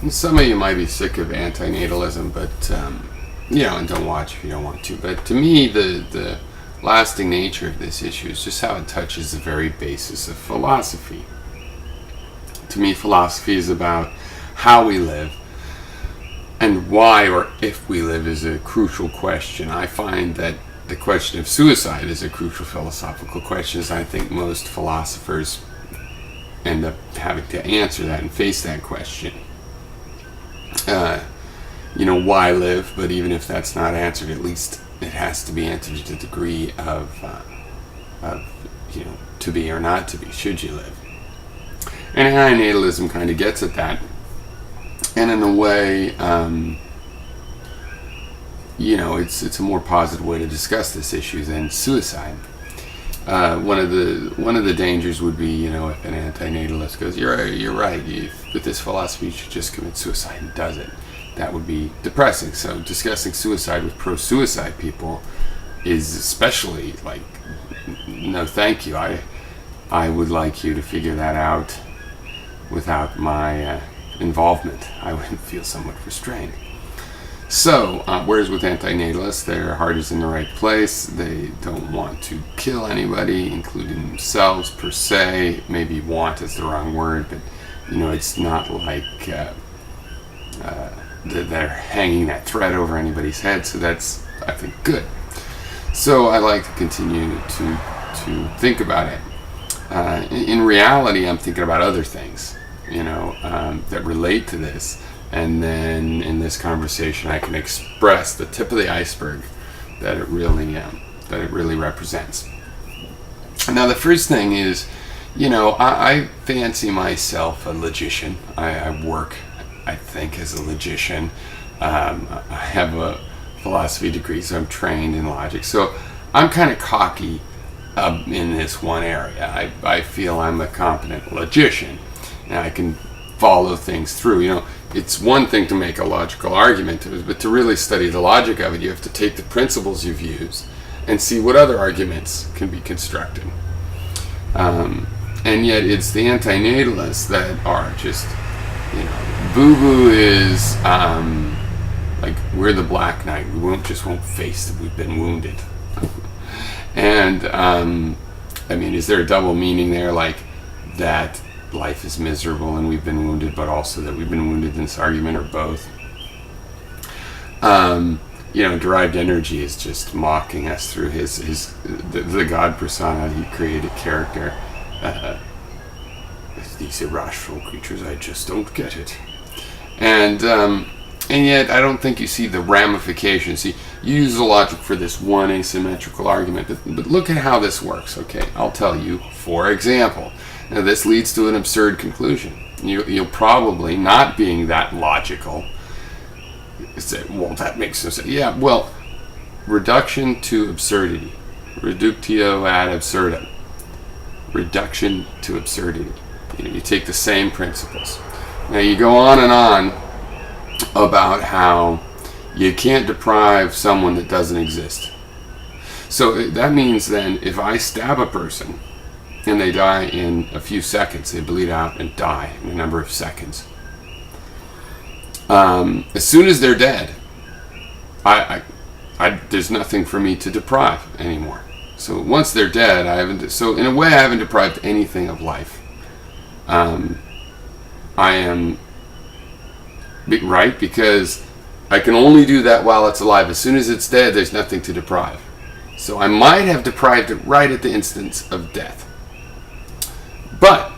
Some of you might be sick of antinatalism, but and don't watch if you don't want to. But to me, the lasting nature of this issue is just how it touches the very basis of philosophy. To me, philosophy is about how we live, and why or if we live is a crucial question. I find that the question of suicide is a crucial philosophical question, as I think most philosophers end up having to answer that and face that question. Why live? But even if that's not answered, at least it has to be answered to the degree of to be or not to be, should you live. And antinatalism kind of gets at that. And in a way, it's a more positive way to discuss this issue than suicide. One of the dangers would be, if an antinatalist goes, you're right, with this philosophy you should just commit suicide, and does it. That would be depressing. So discussing suicide with pro-suicide people is especially like, no thank you. I would like you to figure that out without my involvement. I would feel somewhat restrained. So, whereas with antinatalists, their heart is in the right place. They don't want to kill anybody, including themselves per se. Maybe want is the wrong word, but it's not like they're hanging that threat over anybody's head. So that's, I think, good. So I like to continue to think about it. In reality, I'm thinking about other things, that relate to this. And then in this conversation, I can express the tip of the iceberg that it really represents. Now, the first thing is, I fancy myself a logician. I work, I think, as a logician. I have a philosophy degree, so I'm trained in logic. So I'm kind of cocky in this one area. I feel I'm a competent logician, and I can follow things through. It's one thing to make a logical argument, but to really study the logic of it, you have to take the principles you've used and see what other arguments can be constructed. And yet it's the antinatalists that are just, boo-boo is like, we're the Black Knight. We won't face that we've been wounded. And is there a double meaning there, like that life is miserable and we've been wounded, but also that we've been wounded in this argument, or both? Derived energy is just mocking us through the God persona he created character. These irrational creatures, I just don't get it. And yet I don't think you see the ramifications. See, you use the logic for this one asymmetrical argument, but look at how this works. Okay, I'll tell you. For example, now this leads to an absurd conclusion. You'll probably, not being that logical, say, well, that makes no sense. Yeah, well, reduction to absurdity. Reductio ad absurdum. Reduction to absurdity. You take the same principles. Now you go on and on about how you can't deprive someone that doesn't exist. So that means then, if I stab a person and they die in a few seconds, they bleed out and die in a number of seconds, as soon as they're dead, there's nothing for me to deprive anymore. So once they're dead, so in a way I haven't deprived anything of life. I am right, because I can only do that while it's alive. As soon as it's dead, there's nothing to deprive. So I might have deprived it right at the instance of death. But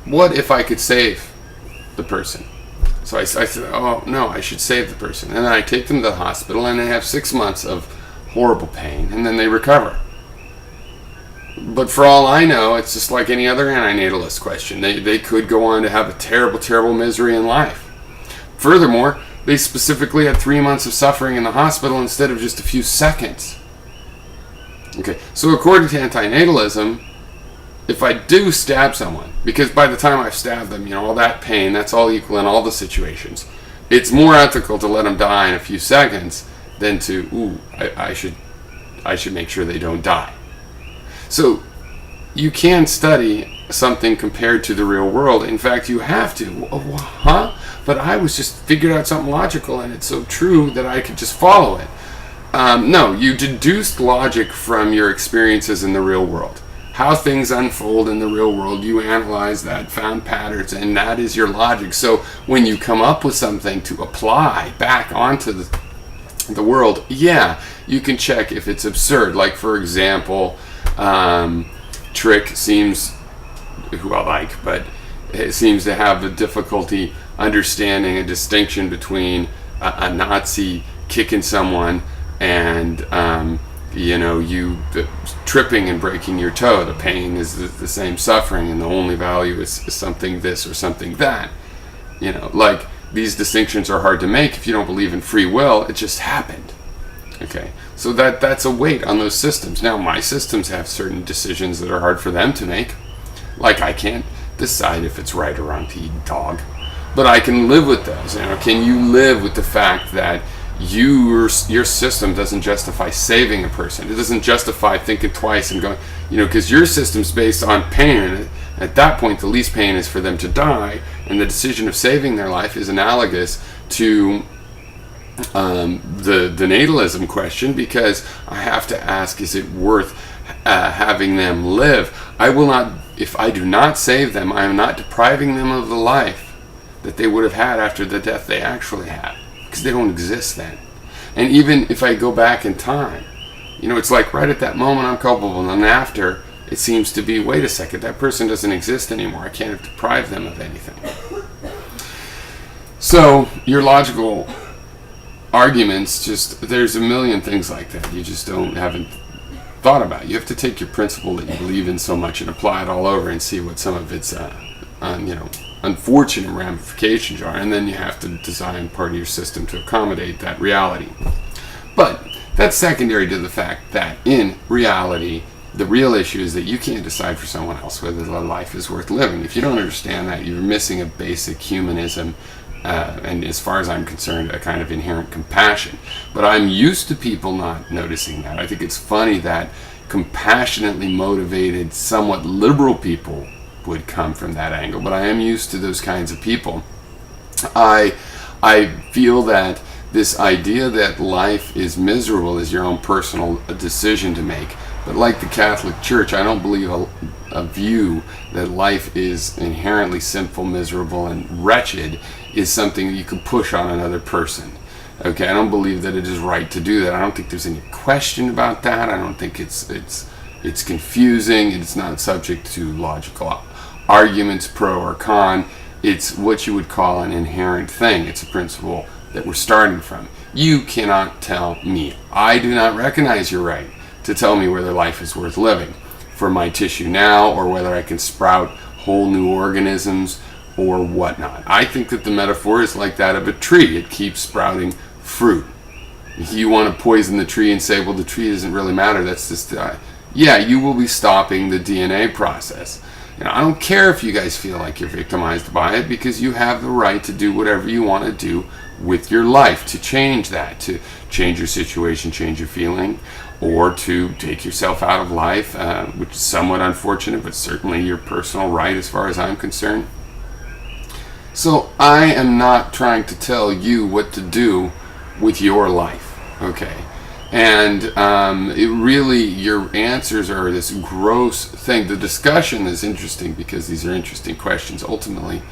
what if I could save the person? So I said, oh no, I should save the person. And then I take them to the hospital, and they have 6 months of horrible pain, and then they recover. But for all I know, it's just like any other antinatalist question. They could go on to have a terrible, terrible misery in life. Furthermore, they specifically had 3 months of suffering in the hospital instead of just a few seconds. Okay, so according to antinatalism, if I do stab someone, because by the time I've stabbed them, all that pain, that's all equal in all the situations, it's more ethical to let them die in a few seconds than to, I should make sure they don't die. So you can study something compared to the real world. In fact, you have to. Huh? But I was just figured out something logical, and it's so true that I could just follow it. No, you deduced logic from your experiences in the real world. How things unfold in the real world, you analyze that, found patterns, and that is your logic. So when you come up with something to apply back onto the world, yeah, you can check if it's absurd. Like, for example, Trick seems, who I like, but it seems to have the difficulty understanding a distinction between a Nazi kicking someone and you tripping and breaking your toe. The pain is the same suffering, and the only value is something this or something that. Like, these distinctions are hard to make if you don't believe in free will. It just happened. Okay, so that's a weight on those systems. Now, my systems have certain decisions that are hard for them to make. Like, I can't decide if it's right or wrong to eat dog, but I can live with those. Can you live with the fact that your system doesn't justify saving a person? It doesn't justify thinking twice and going, because your system's based on pain. At that point, the least pain is for them to die, and the decision of saving their life is analogous to the natalism question, because I have to ask, is it worth having them live? I will not, if I do not save them, I am not depriving them of the life that they would have had after the death they actually had, because they don't exist then. And even if I go back in time, it's like right at that moment I'm culpable, and then after, it seems to be, wait a second, that person doesn't exist anymore. I can't have deprived them of anything. So your logical arguments, there's a million things like that you just haven't thought about. You have to take your principle that you believe in so much and apply it all over and see what some of its unfortunate ramifications are, and then you have to design part of your system to accommodate that reality. But that's secondary to the fact that in reality, the real issue is that you can't decide for someone else whether their life is worth living. If you don't understand that, you're missing a basic humanism, and as far as I'm concerned, a kind of inherent compassion. But I'm used to people not noticing that. I think it's funny that compassionately motivated, somewhat liberal people would come from that angle, but I am used to those kinds of people. I feel that this idea that life is miserable is your own personal decision to make. But like the Catholic Church, I don't believe a view that life is inherently sinful, miserable, and wretched is something that you can push on another person. Okay, I don't believe that it is right to do that. I don't think there's any question about that. I don't think it's confusing. It's not subject to logical arguments, pro or con. It's what you would call an inherent thing. It's a principle that we're starting from. You cannot tell me. I do not recognize your right to tell me whether life is worth living for my tissue now, or whether I can sprout whole new organisms or whatnot. I think that the metaphor is like that of a tree. It keeps sprouting fruit. You want to poison the tree and say, well, the tree doesn't really matter, that's just yeah, you will be stopping the DNA process. I don't care if you guys feel like you're victimized by it, because you have the right to do whatever you want to do with your life, to change that, to change your situation, change your feeling, or to take yourself out of life, which is somewhat unfortunate, but certainly your personal right as far as I'm concerned. So I am not trying to tell you what to do with your life, okay? And your answers are this gross thing. The discussion is interesting because these are interesting questions. Ultimately,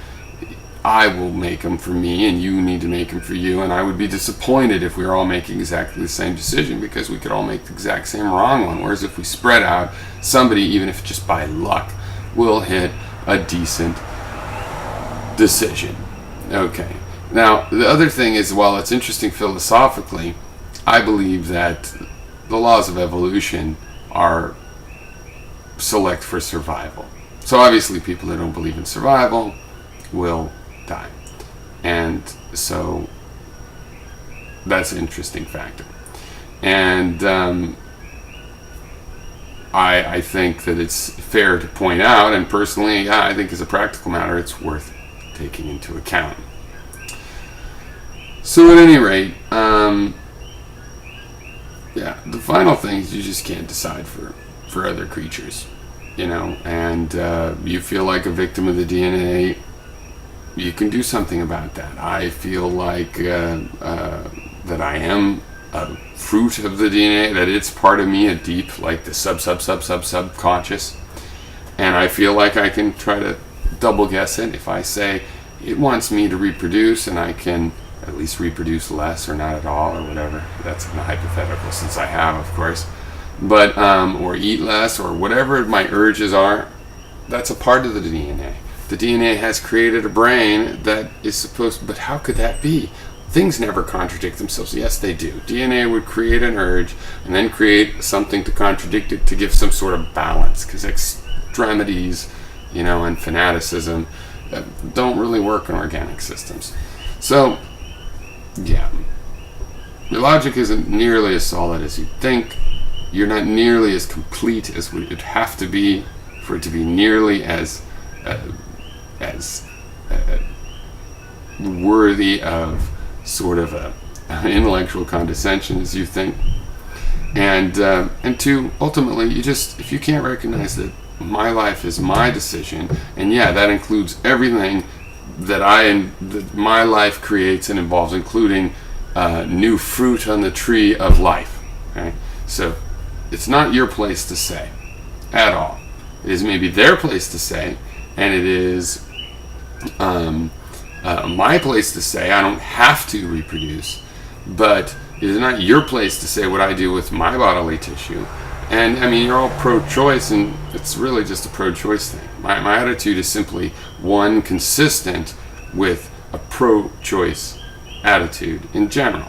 I will make them for me, and you need to make them for you, and I would be disappointed if we were all making exactly the same decision, because we could all make the exact same wrong one. Whereas if we spread out, somebody, even if just by luck, will hit a decent decision. Okay. Now, the other thing is, while it's interesting philosophically, I believe that the laws of evolution are select for survival. So obviously people that don't believe in survival will die. And so that's an interesting factor. And I think that it's fair to point out, and personally, I think as a practical matter, it's worth taking into account. So at any rate, the final thing is you just can't decide for other creatures. and you feel like a victim of the DNA, you can do something about that. I feel like that I am a fruit of the DNA, that it's part of me, a deep, like the subconscious, and I feel like I can try to double guess it. If I say it wants me to reproduce, and I can at least reproduce less or not at all or whatever, that's in a hypothetical since I have, of course, but or eat less or whatever my urges are, that's a part of the DNA. The DNA has created a brain that is supposed, but how could that be? Things never contradict themselves. Yes, they do. DNA would create an urge and then create something to contradict it to give some sort of balance, because extremities, and fanaticism don't really work in organic systems. So, yeah, your logic isn't nearly as solid as you think. You're not nearly as complete as would it have to be for it to be nearly as worthy of sort of an intellectual condescension as you think. And two, ultimately, if you can't recognize that my life is my decision, and yeah, that includes everything that my life creates and involves, including new fruit on the tree of life. Okay, so it's not your place to say at all. It is maybe their place to say, and it is my place to say. I don't have to reproduce, but it is not your place to say what I do with my bodily tissue. And I mean, you're all pro-choice, and it's really just a pro-choice thing. My attitude is simply one consistent with a pro-choice attitude in general.